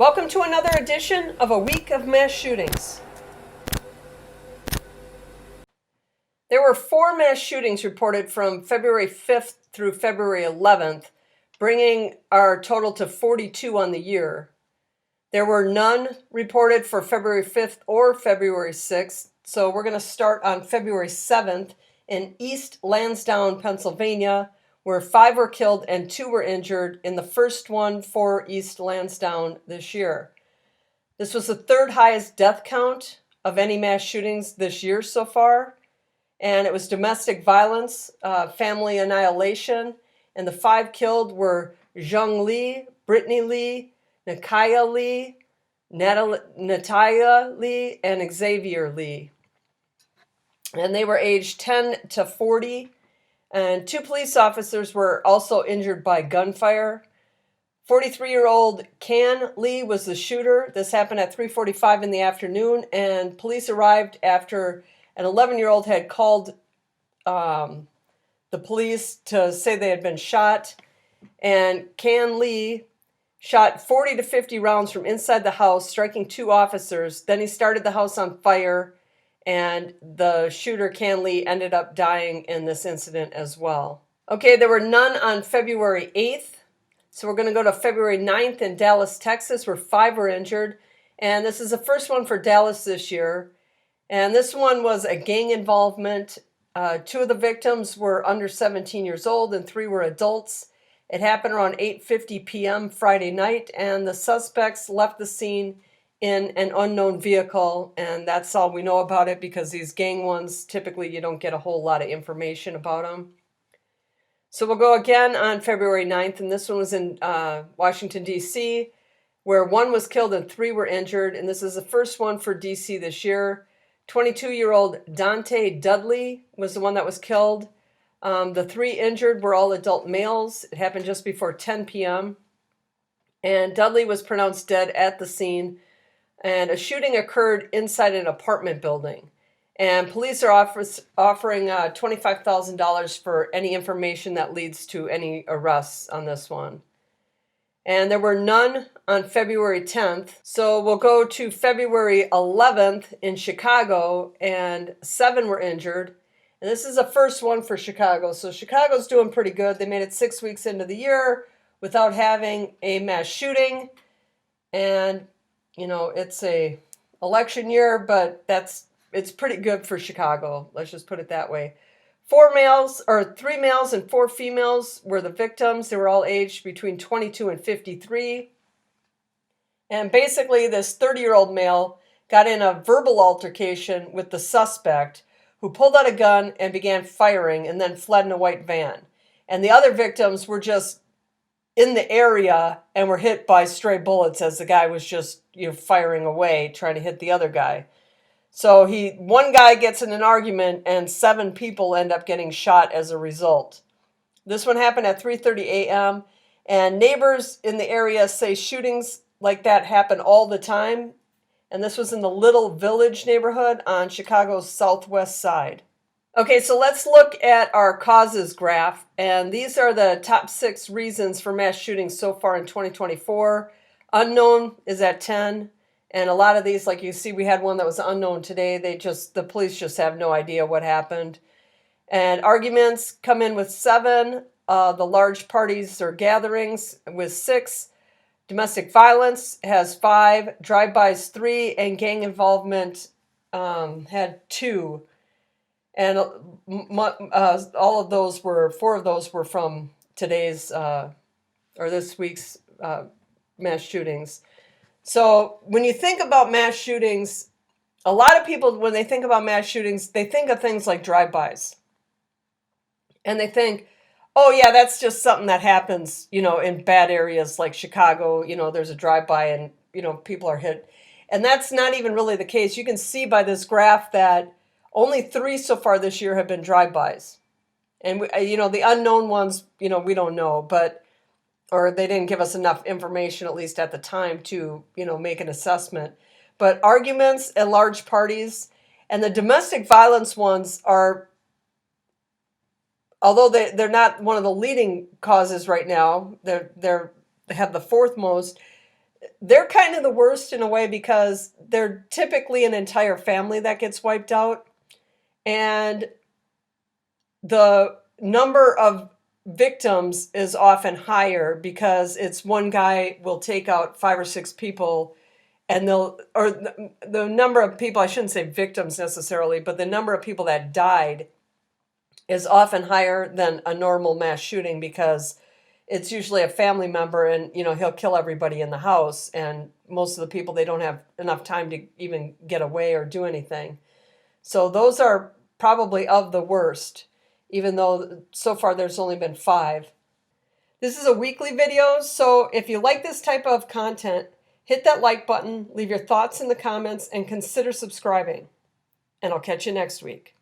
Welcome to another edition of A Week of Mass Shootings. There were 4 mass shootings reported from February 5th through February 11th, bringing our total to 42 on the year. There were none reported for February 5th or February 6th, so we're going to start on February 7th in East Lansdowne, Pennsylvania, where 5 were killed and 2 were injured in the first one for East Lansdowne this year. This was the 3rd highest death count of any mass shootings this year so far, and it was domestic violence, family annihilation, and the 5 killed were Xuong Lee, Britni Lee, Nakayla Lee, Natayla Lee, and Xavier Lee. And they were aged 10 to 40. And 2 police officers were also injured by gunfire. 43-year-old Canh Le was the shooter. This happened at 3:45 in the afternoon, and police arrived after an 11-year-old had called the police to say they had been shot. And Canh Le shot 40 to 50 rounds from inside the house, striking 2 officers. Then he started the house on fire, and the shooter, Canh Le, ended up dying in this incident as well. Okay, there were none on February 8th. So we're going to go to February 9th in Dallas, Texas, where 5 were injured. And this is the first one for Dallas this year. And this one was a gang involvement. 2 of the victims were under 17 years old and 3 were adults. It happened around 8:50 p.m. Friday night, and the suspects left the scene in an unknown vehicle, and that's all we know about it, because these gang ones, typically you don't get a whole lot of information about them. So we'll go again on February 9th, and this one was in Washington, D.C., where 1 was killed and 3 were injured, and this is the first one for D.C. this year. 22-year-old Dante Dudley was the one that was killed. The 3 injured were all adult males. It happened just before 10 p.m., and Dudley was pronounced dead at the scene. And a shooting occurred inside an apartment building. And police are offering $25,000 for any information that leads to any arrests on this one. And there were none on February 10th. So we'll go to February 11th in Chicago, and 7 were injured. And this is the first one for Chicago. So Chicago's doing pretty good. They made it 6 weeks into the year without having a mass shooting. And you know, it's a election year, but it's pretty good for Chicago. Let's just put it that way. 3 males and 4 females were the victims. They were all aged between 22 and 53. And basically, this 30-year-old male got in a verbal altercation with the suspect, who pulled out a gun and began firing and then fled in a white van. And the other victims were just in the area and were hit by stray bullets as the guy was just, firing away, trying to hit the other guy. So one guy gets in an argument and 7 people end up getting shot as a result. This one happened at 3:30 a.m. and neighbors in the area say shootings like that happen all the time. And this was in the Little Village neighborhood on Chicago's southwest side. Okay, so let's look at our causes graph, and these are the top 6 reasons for mass shootings so far in 2024. Unknown is at 10, and a lot of these, like you see, we had one that was unknown today. The police just have no idea what happened. And arguments come in with 7, the large parties or gatherings with 6, domestic violence has 5, drive-bys 3, and gang involvement had 2. And all of those were 4 of those were from today's or this week's mass shootings. So when you think about mass shootings, a lot of people, when they think about mass shootings, they think of things like drive-bys, and they think, oh yeah, that's just something that happens, in bad areas like Chicago. There's a drive-by and people are hit, and that's not even really the case. You can see by this graph that only 3 so far this year have been drive-bys. And, the unknown ones, we don't know, or they didn't give us enough information, at least at the time, to, make an assessment. But arguments and large parties, and the domestic violence ones are, although they're not one of the leading causes right now, they have the 4th most. they're kind of the worst in a way because they're typically an entire family that gets wiped out. And the number of victims is often higher because it's one guy will take out 5 or 6 people, and the number of people, I shouldn't say victims necessarily, but the number of people that died is often higher than a normal mass shooting because it's usually a family member, and he'll kill everybody in the house, and most of the people, they don't have enough time to even get away or do anything. So those are probably of the worst, even though so far there's only been 5. This is a weekly video, so if you like this type of content, hit that like button, leave your thoughts in the comments, and consider subscribing. And I'll catch you next week.